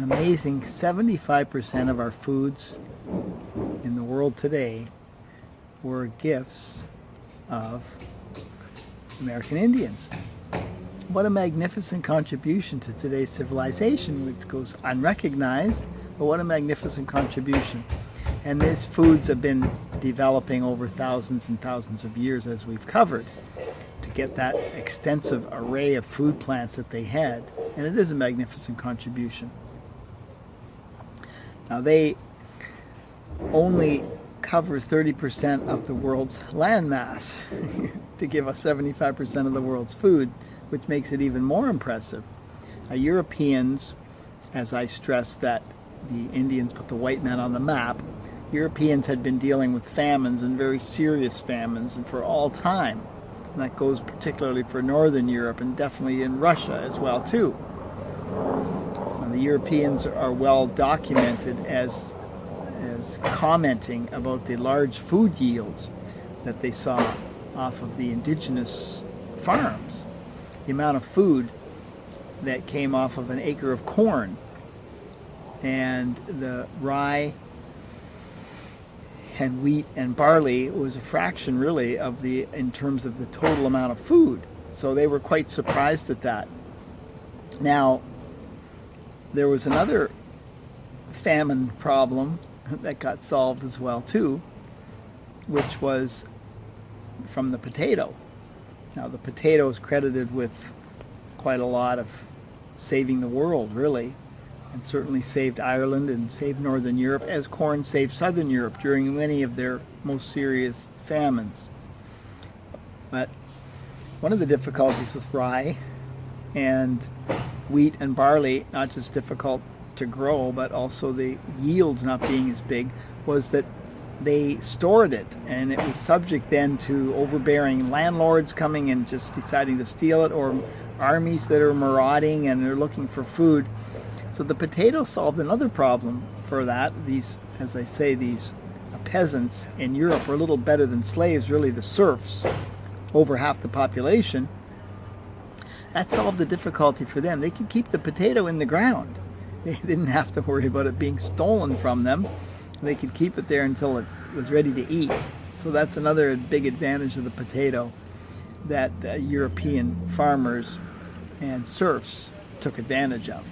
an amazing 75% of our foods in the world today were gifts of American Indians. What a magnificent contribution to today's civilization, which goes unrecognized, but what a magnificent contribution. And these foods have been developing over thousands and thousands of years, as we've covered, to get that extensive array of food plants that they had. And it is a magnificent contribution. Now, they only cover 30% of the world's land mass to give us 75% of the world's food, which makes it even more impressive. Europeans, as I stressed that the Indians put the white man on the map, Europeans had been dealing with famines, and very serious famines, and for all time. And that goes particularly for Northern Europe, and definitely in Russia as well too. And the Europeans are well documented as commenting about the large food yields that they saw off of the indigenous farms. The amount of food that came off of an acre of corn, and the rye and wheat and barley was a fraction really of in terms of the total amount of food. So they were quite surprised at that. Now, there was another famine problem that got solved as well too, which was from the potato. Now, the potato is credited with quite a lot of saving the world, really, and certainly saved Ireland and saved Northern Europe, as corn saved Southern Europe during many of their most serious famines. But one of the difficulties with rye and wheat and barley, not just difficult to grow, but also the yields not being as big, was that they stored it, and it was subject then to overbearing landlords coming and just deciding to steal it, or armies that are marauding and they're looking for food. So the potato solved another problem for that. These, as I say, these peasants in Europe were a little better than slaves, really the serfs, over half the population. That solved the difficulty for them. They could keep the potato in the ground. They didn't have to worry about it being stolen from them. They could keep it there until it was ready to eat. So that's another big advantage of the potato that European farmers and serfs took advantage of.